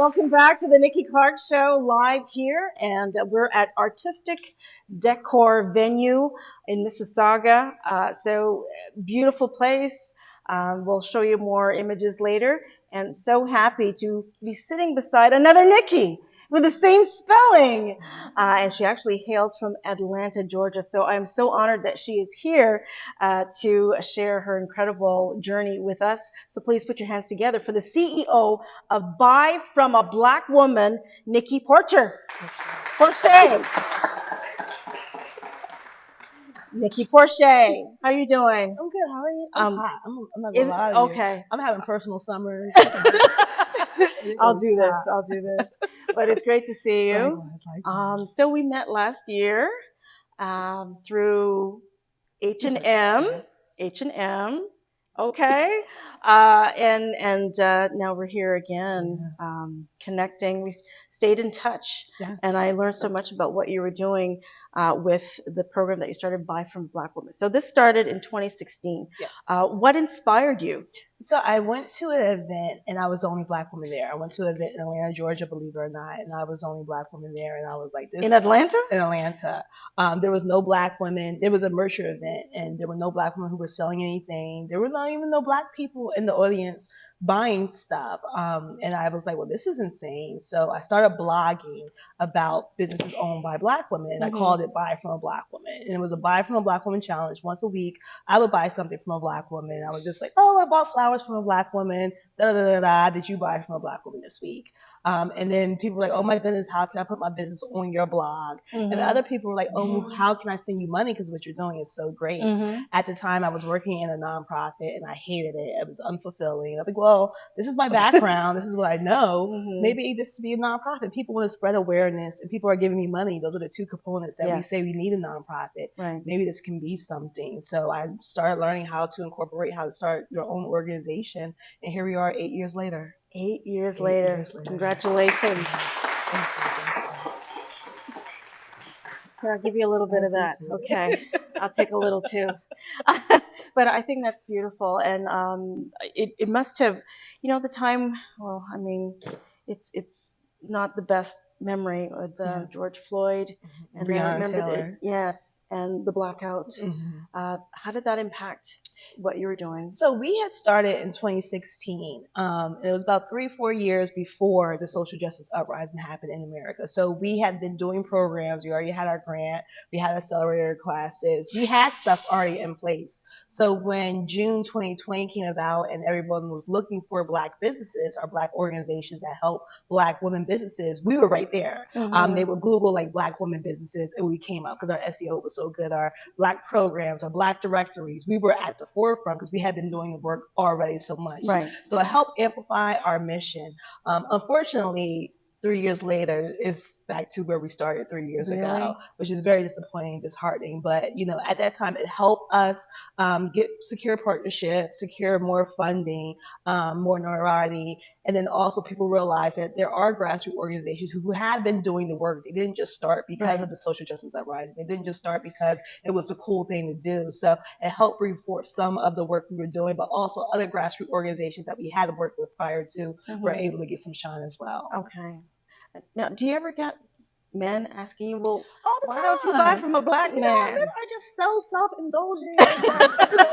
Welcome back to the Nikki Clarke Show live here, and we're at Artistic Decor Venue in Mississauga. Beautiful place. We'll show you more images later, and so happy to be sitting beside another Nikki with the same spelling. And she actually hails from Atlanta, Georgia. So I'm so honored that she is here to share her incredible journey with us. So please put your hands together for the CEO of Buy from a Black Woman, Nikki Porcher. Porcher. Nikki Porcher. How you doing? I'm good. How are you? I'm hot. I'm not Is gonna lie to you. okay. I'm having personal summers. I'll do this. I'll do this. But it's great to see you. Likewise. So we met last year through H&M. Yes. H&M. Okay. Now we're here again, connecting. We stayed in touch, Yes. and I learned so much about what you were doing with the program that you started, Buy from Black Women. So this started in 2016. Yes. What inspired you? So I went to an event and I was the only black woman there. I went to an event in Atlanta, Georgia, believe it or not, and I was the only black woman there. And I was like, this In Atlanta? In Atlanta. There was no black women. There was a merchant event and there were no black women who were selling anything. There were not even no black people in the audience buying stuff. And I was like, well, this is insane. So I started blogging about businesses owned by black women. And I called it Buy from a Black Woman. And it was a Buy from a Black Woman challenge. Once a week, I would buy something from a black woman. I was just like, oh, I bought flowers from a black woman. Da da da da. Did you buy from a black woman this week? And then people were like, oh my goodness, how can I put my business on your blog? And the other people were like, oh, how can I send you money? Because what you're doing is so great. At the time, I was working in a nonprofit and I hated it. It was unfulfilling. I was like, well, this is my background. This is what I know. Maybe this should be a nonprofit. People want to spread awareness and people are giving me money. Those are the two components that we say we need a nonprofit. Right. Maybe this can be something. So I started learning how to incorporate, how to start your own organization. And here we are 8 years later. 8 years later. Congratulations. Thank you. Here, I'll give you a little bit of that. Okay. I'll take a little too. But I think that's beautiful. And it must have, the time, well, I mean, it's not the best memory with George Floyd and Breonna Taylor. Yes, and the blackout. How did that impact what you were doing? So we had started in 2016. And it was about 3-4 years before the social justice uprising happened in America. So we had been doing programs. We already had our grant. We had accelerator classes. We had stuff already in place. So when June 2020 came about and everyone was looking for black businesses or black organizations that help black women businesses, we were right there. They would Google like black women businesses and we came up because our SEO was so good. Our black programs, our black directories, we were at the forefront because we had been doing the work already so much. Right. So it helped amplify our mission. Unfortunately, 3 years later, it's back to where we started 3 years ago, which is very disappointing, disheartening. But, at that time, it helped us get secure partnerships, secure more funding, more notoriety. And then also people realize that there are grassroots organizations who have been doing the work. They didn't just start because of the social justice uprising. They didn't just start because it was the cool thing to do. So it helped reinforce some of the work we were doing, but also other grassroots organizations that we had worked with prior to were able to get some shine as well. Okay. Now, do you ever get men asking you, well, why time. don't you buy from a black man? Men are just so self-indulgent.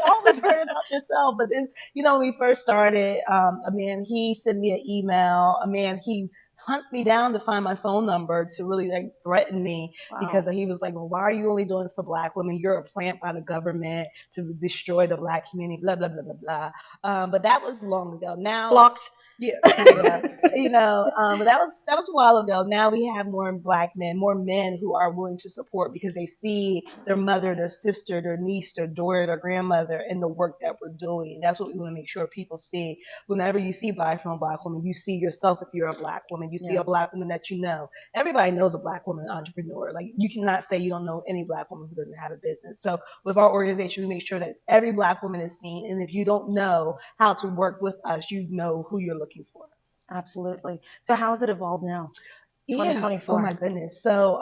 Always worried about yourself. But when we first started, a man, he sent me an email. A man, he hunt me down to find my phone number to really threaten me because he was like, well, why are you only doing this for black women? You're a plant by the government to destroy the black community, blah, blah, blah, blah, blah. But that was long ago. Now, blocked. Yeah. But that was a while ago. Now we have more black men, more men who are willing to support because they see their mother, their sister, their niece, their daughter, their grandmother in the work that we're doing. And that's what we want to make sure people see. Whenever you see Buy from a Black Woman, you see yourself if you're a black woman. You see a black woman that you know. Everybody knows a black woman entrepreneur. Like you cannot say you don't know any black woman who doesn't have a business. So with our organization, we make sure that every black woman is seen. And if you don't know how to work with us, you know who you're looking for. Absolutely. So how has it evolved now? Yeah. Oh 2024? my goodness. So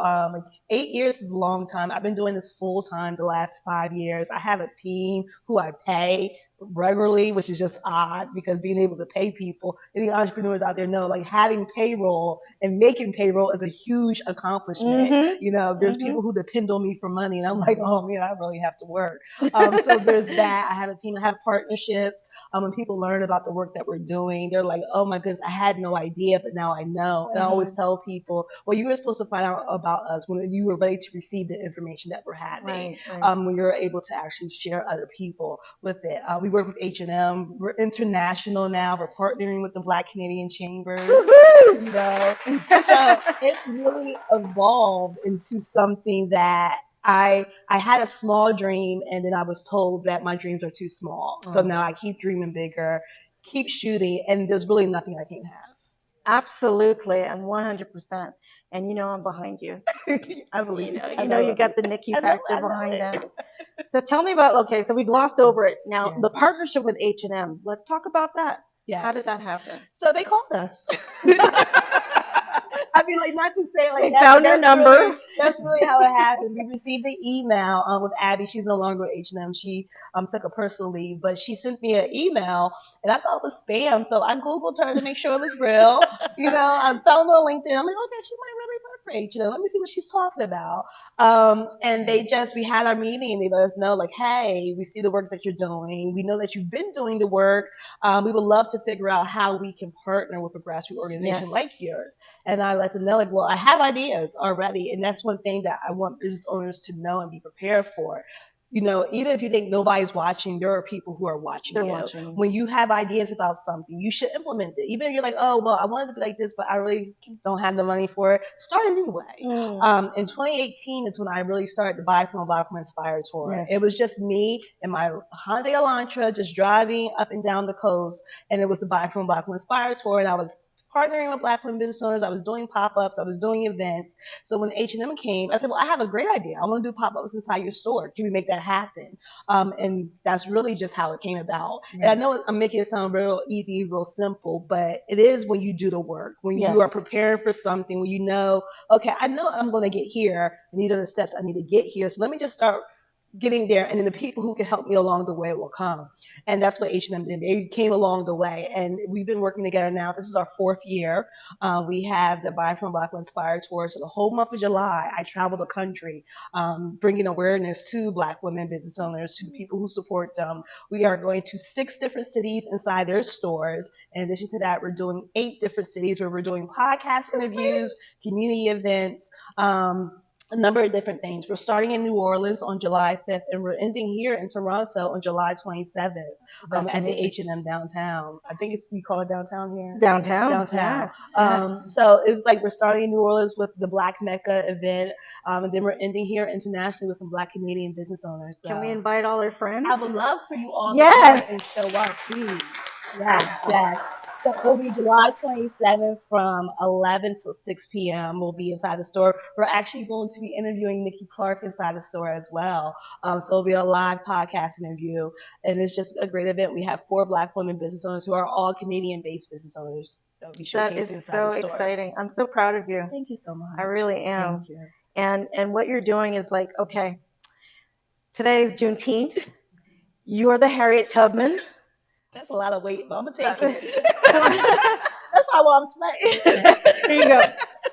8 years is a long time. I've been doing this full time the last 5 years. I have a team who I pay regularly, which is just odd because being able to pay people, any entrepreneurs out there know like having payroll and making payroll is a huge accomplishment. Mm-hmm. There's Mm-hmm. people who depend on me for money, and I'm like, oh man, I really have to work. So there's that. I have a team. I have partnerships. When people learn about the work that we're doing, they're like, oh my goodness, I had no idea, but now I know. And I always Mm-hmm. tell people, well, you were supposed to find out about us when you were ready to receive the information that we're having. Right, right. When you're able to actually share other people with it. We work with H&M. We're international now. We're partnering with the Black Canadian Chambers. Woohoo! So it's really evolved into something that I had a small dream, and then I was told that my dreams are too small. So Oh, now I keep dreaming bigger, keep shooting, and there's really nothing I can't absolutely, and 100%. And I'm behind you. have. I believe You it. know, I you know, know you it. got the Nikki I know. factor I know behind that. it. So tell me about, okay, so we glossed over it. Now, the Yes. partnership with H&M. Let's talk about that. How did Yes. that happen? So they called us. I mean, like not to say it like They that, but found your number. that's really how it happened. We received the email with Abby. She's no longer with H&M. She took a personal leave, but she sent me an email, and I thought it was spam. So I googled her to make sure it was real. I found her on LinkedIn. I'm like, okay, she might really work for H&M. Let me see what she's talking about. And we had our meeting, and they let us know, like, hey, we see the work that you're doing. We know that you've been doing the work. We would love to figure out how we can partner with a grassroots organization Yes. like yours. And I let them know, like, well, I have ideas already. And that's one thing that I want business owners to know and be prepared for. Even if you think nobody's watching, there are people who are watching They're you. watching. When you have ideas about something, you should implement it. Even if you're like, oh, well, I wanted to be like this, but I really don't have the money for it. Start anyway. Mm, In 2018 is when I really started to buy from a Black Woman Inspired tour. yes. It was just me and my Hyundai Elantra just driving up and down the coast, and it was the Buy from a Black Woman Inspired tour, and I was partnering with Black women business owners. I was doing pop-ups. I was doing events. So when H&M came, I said, well, I have a great idea. I want to do pop-ups inside your store. Can we make that happen? And that's really just how it came about. And I know I'm making it sound real easy, real simple, but it is when you do the work, when you are Yes. preparing for something, when you know, okay, I know I'm going to get here, and these are the steps I need to get here. So let me just start getting there, and then the people who can help me along the way will come. And that's what H&M did. They came along the way, and we've been working together now. This is our 4th year. We have the Buy from Black Inspired tour. So the whole month of July, I travel the country, bringing awareness to Black women business owners, to the people who support them. We are going to 6 different cities inside their stores. In addition to that, we're doing 8 different cities where we're doing podcast interviews, community events, a number of different things. We're starting in New Orleans on July 5th, and we're ending here in Toronto on July 27th That's at the amazing. H&M downtown. I think you call it downtown here. Downtown. Downtown. Yes. Yes. So it's like we're starting in New Orleans with the Black Mecca event, and then we're ending here internationally with some Black Canadian business owners. Can we So invite all our friends? I would love for you all to Yes. come and show up, please. Yes, yes. So it'll be July 27th from 11 till 6 p.m. We'll be inside the store. We're actually going to be interviewing Nikki Clarke inside the store as well. So it'll be a live podcast interview. And it's just a great event. We have 4 Black women business owners who are all Canadian-based business owners that will be That showcasing is inside so the store. exciting. I'm so proud of you. Thank you so much. I really am. Thank you. And what you're doing is like, okay, today is Juneteenth. You're the Harriet Tubman. That's a lot of weight, but I'm going to take That's it. That's probably why I'm sweating. There you go.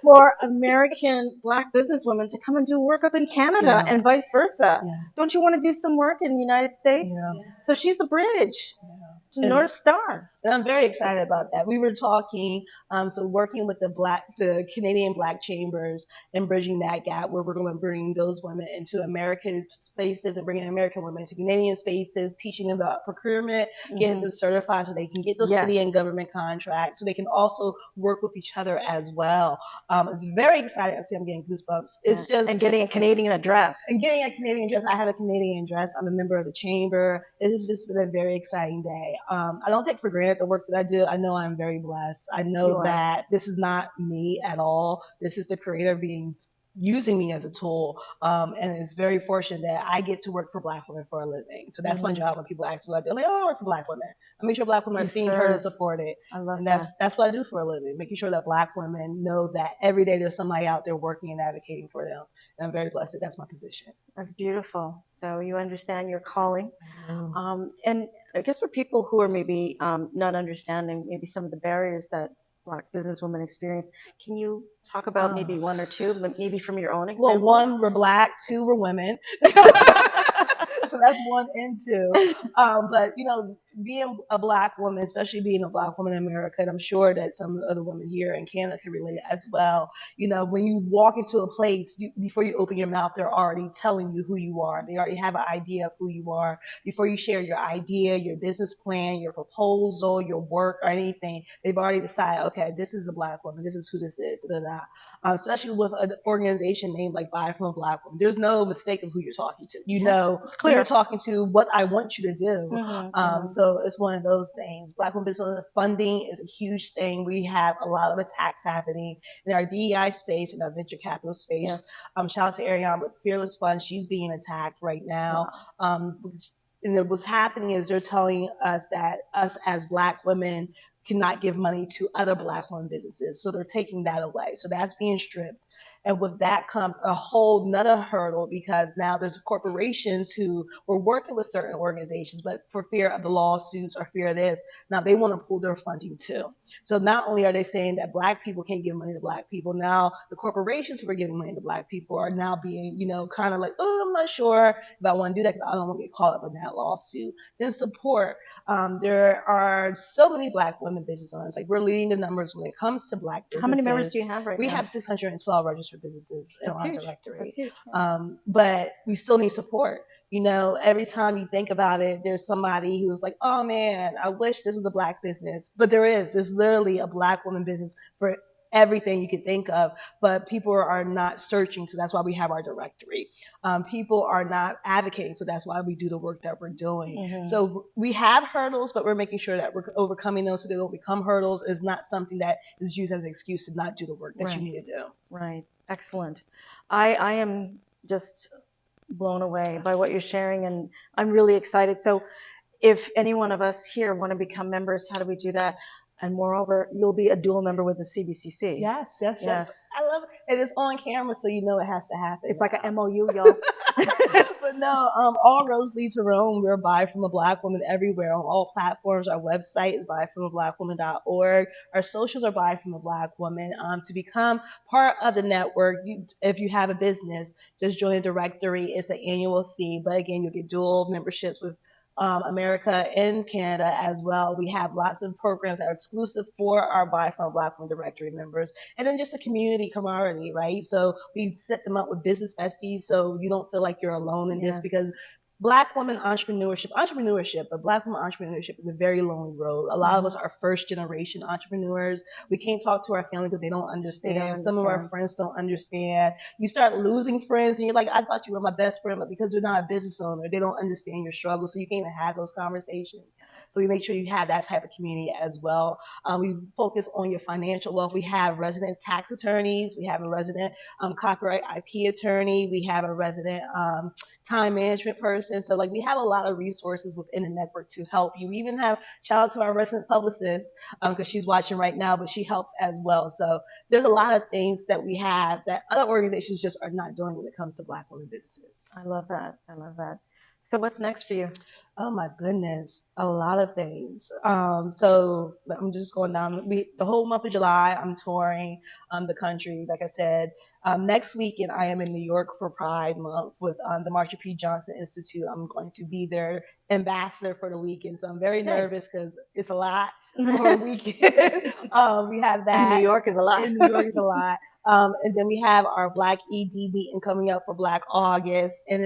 For American Black businesswomen to come and do work up in Canada Yeah. and vice versa. Yeah. Don't you want to do some work in the United States? Yeah. So she's the bridge to And- North Star. And I'm very excited about that. We were talking, so working with the Canadian Black Chambers and bridging that gap where we're going to bring those women into American spaces and bringing American women into Canadian spaces, teaching them about procurement, getting them certified so they can get those Yes. city and government contracts, so they can also work with each other as well. It's very exciting. See, I'm getting goosebumps. It's just And getting a Canadian address. and getting a Canadian dress. I have a Canadian dress. I'm a member of the chamber. It has just been a very exciting day. I don't take for granted the work that I do. I know I'm very blessed. I You know are. that this is not me at all. This is the creator being using me as a tool. And it's very fortunate that I get to work for Black women for a living. So that's my Hmm. job when people ask me what I do. I'm like, oh, I work for Black women. I make sure Black women are You seen, heard, and serve. supported. I love And that. that's what I do for a living, making sure that Black women know that every day there's somebody out there working and advocating for them. And I'm very blessed that that's my position. That's beautiful. So you understand your calling. I know. And I guess for people who are maybe not understanding maybe some of the barriers that Black businesswomen experience, can you talk about Um, maybe one or two, maybe from your own well, example? one, we're Black. Two, we're women. So that's one and two. But being a Black woman, especially being a Black woman in America, and I'm sure that some of the other women here in Canada can relate as well. When you walk into a place, before you open your mouth, they're already telling you who you are. They already have an idea of who you are before you share your idea, your business plan, your proposal, your work, or anything. They've already decided, okay, this is a Black woman. This is who this is. Da, da, da. Especially with an organization named like Buy from a Black Woman. There's no mistake of who you're talking to. You Yeah, know it's who you're clear. talking to, what I want you to do. Hmm. So it's one of those things. Black women business funding is a huge thing. We have a lot of attacks happening in our DEI space and our venture capital space. Yes. Shout out to Ariane with Fearless Fund. She's being attacked right now. Wow. Um, and what's happening is they're telling us that us as Black women cannot give money to other Black owned businesses. So they're taking that away. So that's being stripped. And with that comes a whole nother hurdle because now there's corporations who were working with certain organizations, but for fear of the lawsuits or fear of this, now they want to pull their funding too. So not only are they saying that Black people can't give money to Black people, now the corporations who are giving money to Black people are now being, kind of like, oh, I'm not sure if I want to do that because I don't want to get caught up in that lawsuit. Then support. There are so many Black women business owners. Like we're leading the numbers when it comes to Black How many members do you businesses. have right We now? have 612 registered businesses in That's our huge. That's directory. huge. Yeah. But we still need support. Every time you think about it, there's somebody who's like, oh man, I wish this was a Black business. But there's literally a Black woman business for everything you could think of, but people are not searching, so that's why we have our directory. People are not advocating, so that's why we do the work that we're doing. Hmm. So we have hurdles, but we're making sure that we're overcoming those so they don't become hurdles. Is not something that is used as an excuse to not do the work that you Right. need to do. Right. Excellent. I am just blown away by what you're sharing, and I'm really excited. So, if any one of us here want to become members, how do we do that? And moreover, you'll be a dual member with the CBCC. Yes, yes, yes. Yes. I love it. And it's on camera, so you know it has to happen It's like a now. MOU, y'all. But no, all roads lead to Rome. We're Buy from a Black Woman everywhere on all platforms. Our website is buyfromablackwoman.org. Our socials are Buy from a Black Woman. To become part of the network, if you have a business, just join the directory. It's an annual fee, but again, you'll get dual memberships with America and Canada as well. We have lots of programs that are exclusive for our Buy from a Black Woman directory members. And then just a community camaraderie, right? So we set them up with business besties so you don't feel like you're alone in this Yes. because Black women entrepreneurship, but Black women entrepreneurship is a very lonely road. A lot of us Mhm. are first generation entrepreneurs. We can't talk to our family because they don't They don't understand. Some of our understand. friends don't understand. You start losing friends and you're like, I thought you were my best friend, but because they're not a business owner, they don't understand your struggle. So you can't even have those conversations. So we make sure you have that type of community as well. We focus on your financial wealth. We have resident tax attorneys. We have a resident copyright IP attorney. We have a resident time management person. So like we have a lot of resources within the network to help you. We even have shout out to our resident publicist because she's watching right now, but she helps as well. So there's a lot of things that we have that other organizations just are not doing when it comes to Black women businesses. I love that. I love that. So what's next for you? Oh my goodness, a lot of things. So I'm just going down. The whole month of July, I'm touring the country. Like I said, next weekend I am in New York for Pride Month with the Marsha P. Johnson Institute. I'm going to be their ambassador for the weekend, so I'm very Nice. nervous because it's a lot for a weekend. We have And New that. York is a lot. In New York is a lot. And then we have our Black ED meeting coming up for Black August, and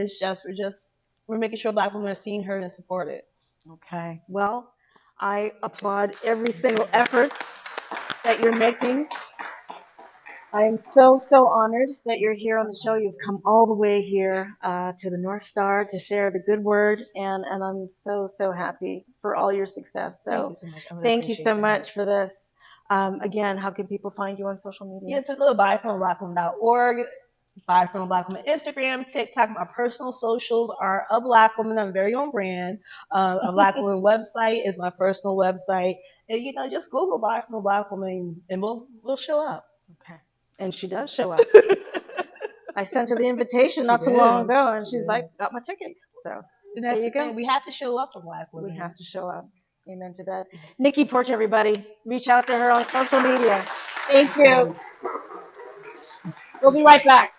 we're making sure Black women are seen, heard, and supported. Okay. Well, I applaud every single effort that you're making. I am so, so honored that you're here on the show. You've come all the way here to the North Star to share the good word, and I'm so, so happy for all your success. Thank So you so much. I really thank you appreciate so that. much for this. Again, how can people find you on social media? Yeah, so go to buyfromblackwoman.org. Buy from a Black Woman. Instagram, TikTok, my personal socials are a Black Woman. I'm very on brand. A Black Woman website is my personal website. And just Google Buy from a Black Woman, and we'll show up. Okay. And she does show up. I sent her the invitation She not too long did. ago, and She she's did. like, got my ticket. So And there that's you the go. thing. We have to show up for Black We women. have to show up. Amen to that. Nikki Porcher, everybody. Reach out to her on social media. Thank you. We'll be right back.